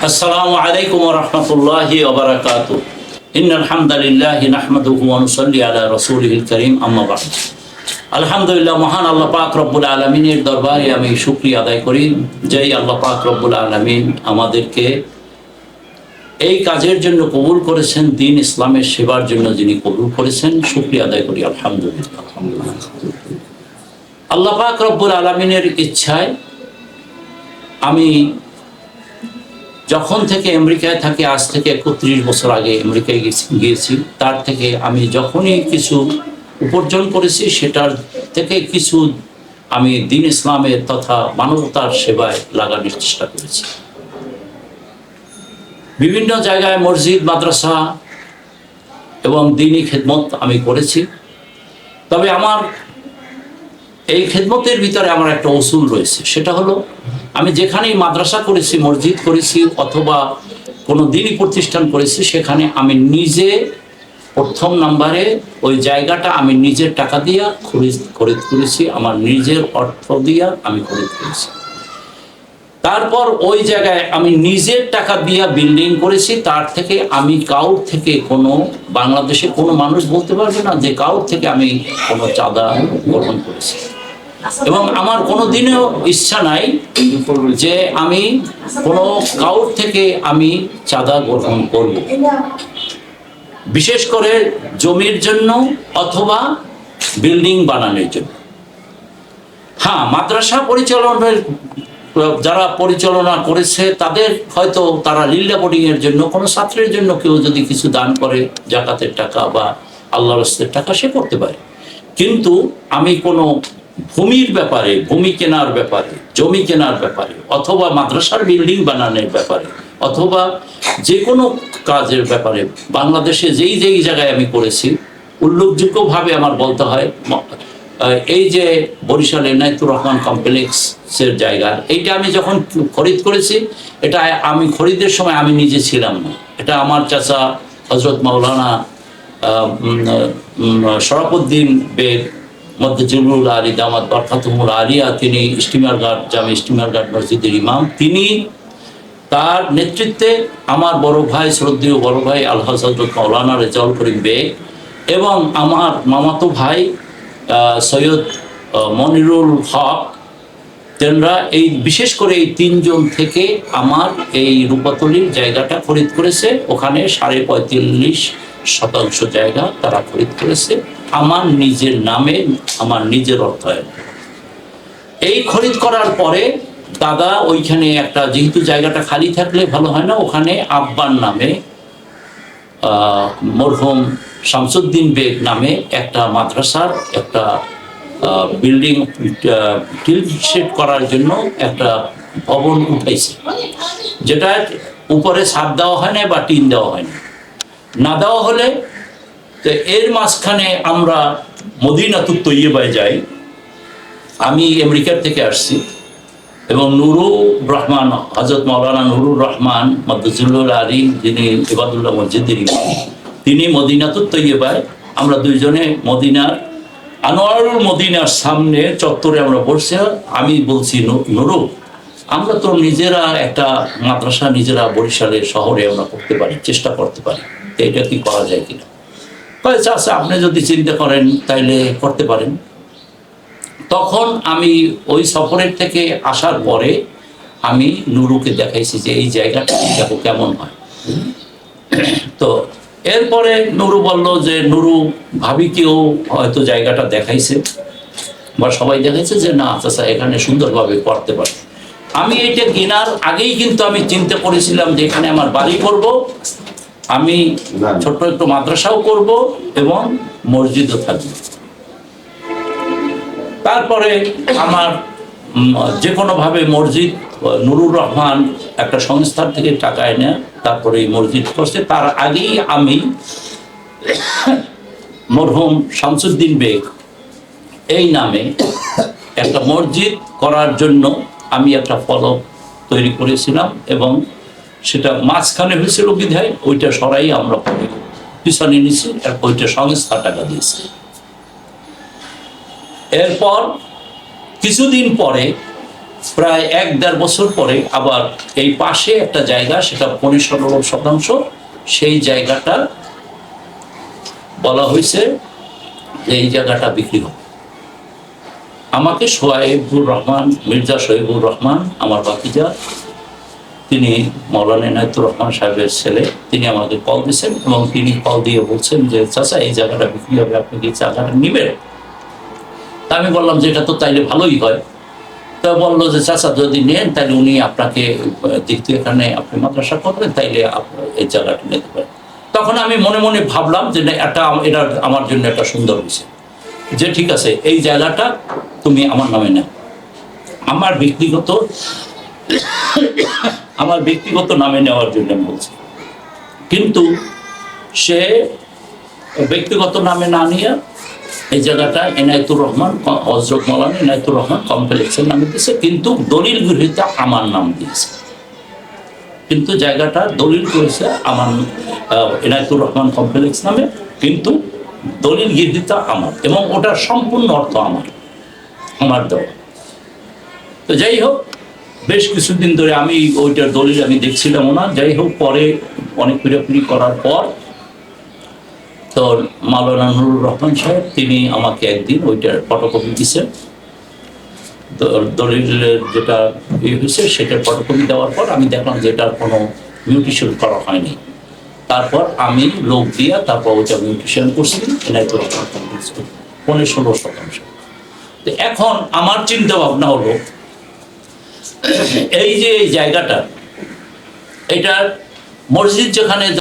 السلام عليكم ورحمة الله وبركاته إن الحمد لله نحمده ونصلي على رسوله الكريم أما بعد আলহামদুলিল্লাহ মহান আল্লাহ পাক রব্বুল আলামিনের দরবারে আমি শুকরিয়া আদায় করি যে আল্লাহ পাক রব্বুল আলামিন আমাদেরকে এই কাজের জন্য কবুল করেছেন, দ্বীন ইসলামের সেবার জন্য যিনি কবুল করেছেন, শুকরিয়া আদায় করি আলহামদুলিল্লাহ। আল্লাহ পাক রব্বুল আলামিনের ইচ্ছায় আমি যখন থেকে আমেরিকায় থাকি, আজ থেকে 31 বছর আগে আমেরিকায় গিয়েছি, তার থেকে আমি যখনই কিছু উপার্জন করেছি সেটার থেকে কিছু আমি দ্বীন ইসলামের তথা মানবতার সেবায় লাগানোর চেষ্টা করেছি। বিভিন্ন জায়গায় মসজিদ, মাদ্রাসা এবং দ্বীনি খেদমত আমি করেছি। তবে আমার এই খেদমতের ভিতরে আমার একটা উসুল রয়েছে, সেটা হলো আমি যেখানেই মাদ্রাসা করেছি, মসজিদ করেছি অথবা কোনো দ্বীনি প্রতিষ্ঠান করেছি, সেখানে আমি নিজে প্রথম নাম্বারে ওই জায়গাটা আমি নিজের টাকা দিয়ে খরিদ করেছি, আমার নিজের অর্থ দিয়ে আমি খরিদ করেছি। তারপর ওই জায়গায় আমি নিজের টাকা দিয়ে বিল্ডিং করেছি। তার থেকে আমি কাউর থেকে কোনো, বাংলাদেশে কোনো মানুষ বলতে পারবে না যে কাউর থেকে আমি কোনো চাঁদা গ্রহণ করেছি, এবং আমার কোনো দিনও ইচ্ছা নাই যে আমি কোনো কাউর থেকে আমি চাঁদা গ্রহণ করব, বিশেষ করে জমির জন্য অথবা বিল্ডিং বানানোর জন্য। হ্যাঁ, মাদ্রাসা পরিচালনার যারা পরিচালনা করেছে তাদের হয়তো তারা লিল্লা বোর্ডিং এর জন্য কোনো ছাত্রের জন্য কেউ যদি কিছু দান করে, জাকাতের টাকা বা আল্লাহর রাস্তার টাকা, সে করতে পারে। কিন্তু আমি কোনো ভূমির ব্যাপারে, ভূমি কেনার ব্যাপারে, জমি কেনার ব্যাপারে, অথবা মাদ্রাসার বিল্ডিং বানানোর ব্যাপারে, অথবা যে কোনো কাজের ব্যাপারে বাংলাদেশে যেই যেই জায়গায় আমি করেছি, উল্লেখযোগ্যভাবে আমার বলতে হয় এই যে বরিশালে নাইতুর রহমান কমপ্লেক্সের জায়গা, এইটা আমি যখন খরিদ করেছি, এটা আমি খরিদের সময় আমি নিজে ছিলাম না, এটা আমার চাচা হজরত মাওলানা শরাফুদ্দিন বেগ মধ্যজুলুল আলী দামাত বরকাতুহুল আলিয়া, তিনি স্টিমার ঘাট জামে স্টিমার ঘাট মসজিদের ইমাম, তিনি তার নেতৃত্বে আমার বড় ভাই, শ্রদ্ধেয় বড় ভাই আলহাজ হজরত মাওলানা রেজাউল করিম বেগ এবং আমার মামাতো ভাই সৈয়দ মনিরুল হক, তেনরা এই বিশেষ করে এই তিনজন থেকে আমার এই রূপাতলির জায়গাটা খরিদ করেছে। ওখানে 35.5% জায়গা তারা খরিদ করেছে আমার নিজের নামে, আমার নিজের অর্থায়ন। এই খরিদ করার পরে দাদা ওইখানে একটা, যেহেতু জায়গাটা খালি থাকলে ভালো হয় না, ওখানে আব্বার নামে মরহুম শামসুদ্দিন বেগ নামে একটা মাদ্রাসার একটা বিল্ডিং টিল শেড করার জন্য একটা ভবন উঠাইছে, যেটা উপরে ছাদ দেওয়া হয় না বা টিন দেওয়া হয় না দেওয়া হলে তো এর মাঝখানে আমরা মদিনাতুত তৈয়বায় যাই। আমি আমেরিকার থেকে আসছি এবং নুরুর রহমান, হযরত মাওলানা নুরুর রহমান মধ্যজুলুল আলী, যিনি ইবাদুল্লাহ মসজিদের ইমাম, তিনি মদিনাতুত তৈয়বায়, আমরা দুইজনে মদিনার আনোয়ারুল মদিনার সামনে চত্বরে আমরা বসে, আমি বলছি নুরু, আমরা তো নিজেরা একটা মাদ্রাসা নিজেরা বরিশালের শহরে আমরা করতে পারি, চেষ্টা করতে পারি, তো এটা কি করা যায় কিনা? আচ্ছা, আপনি যদি চিন্তা করেন তাইলে করতে পারেন। তখন আমি ওই সফরের থেকে আসার পরে আমি নুরুকে দেখাইছি যে এই জায়গাটা দেখো কেমন হয়। তো এরপরে নুরু বলল যে, নুরু ভাবিকেও হয়তো জায়গাটা দেখাইছে বা সবাই দেখাইছে যে না চাচা এখানে সুন্দরভাবে করতে পারে। আমি এইটা কেনার আগেই কিন্তু আমি চিন্তা করেছিলাম যে এখানে আমার বাড়ি করব, আমি ছোট্ট একটু মাদ্রাসাও করব এবং মসজিদও থাকবে। তারপরে আমার যে কোনোভাবে মসজিদ, নুরুর রহমান একটা সংস্থার থেকে টাকা এনে তারপরে এই মসজিদ করছে। তার আগেই আমি মরহুম শামসুদ্দিন বেগ এই নামে একটা মসজিদ করার জন্য আমি একটা ফলক তৈরি করেছিলাম এবং সেটা মাঝখানে হয়েছিল বিধায় ওইটা সরাই আমরা পিছনে নিয়েছি, ওইটা সংস্থা টাকা দিয়েছে। এরপর কিছুদিন পরে প্রায় 1-1.5 বছর পরে আবার এই পাশে একটা জায়গা, সেটা 15-16 শতাংশ, সেই জায়গাটা বলা হয়েছে যে এই জায়গাটা বিক্রি হবে। আমাকে সোহাইবুর রহমান, মির্জা সোহাইবুর রহমান, আমার ভাতিজা, তিনি মৌলানা ইনায়েতুর রহমান সাহেবের ছেলে, তিনি আমাকে কল দিয়েছেন এবং তিনি কল দিয়ে বলছেন যে চাচা এই জায়গাটা বিক্রি হবে, আপনি কি জায়গাটা নেবেন? তা আমি বললাম যে এটা তো তাইলে ভালোই হয়। তা বললো যে চাচা যদি নেন তাহলে উনি আপনাকে যেহেতু এখানে আপনি মাদ্রাসা করবেন তাইলে এই জায়গাটা নিতে পারেন। তখন আমি মনে মনে ভাবলাম যে এটা আমার জন্য একটা সুন্দর বিষয়, যে ঠিক আছে এই জায়গাটা তুমি আমার নামে নাও। আমার ব্যক্তিগত নামে নেওয়ার জন্য বলছি, কিন্তু সে ব্যক্তিগত নামে না নিয়ে এই জায়গাটা এনায়েতুর রহমান, হযরত মাওলানা এনায়েতুর রহমান কমপ্লেক্সের নামে দিয়েছে, কিন্তু দলিল গৃহীতা আমার নাম দিয়েছে। কিন্তু জায়গাটা দলিল করেছে আমার এনায়েতুর রহমান কমপ্লেক্স নামে, কিন্তু দলিল গৃহীতা আমার, এবং ওটার সম্পূর্ণ অর্থ আমার দেওয়া। তো যাই হোক, বেশ কিছুদিন ধরে আমি ওইটার দলিল আমি দেখছিলাম না। যাই হোক, পরে অনেক পিড়াপিড়ি করার পর তো মাওলানা নুরুর রহমান সাহেব তিনি আমাকে একদিন ওইটার ফটোকপি দিয়েছেন। দলিলের যেটা হয়েছে সেটার ফটোকপি দেওয়ার পর আমি দেখলাম যে এটার কোনো মিউটেশন করা হয়নি। তারপর আমি লোক দিয়ে তারপর ওইটা মিউটেশন করছি, এনায়েতুর রহমান 15-16 শতাংশ। তো এখন আমার চিন্তা ভাবনা হলো এই যে এই জায়গাটা, এটার মসজিদ যেখানে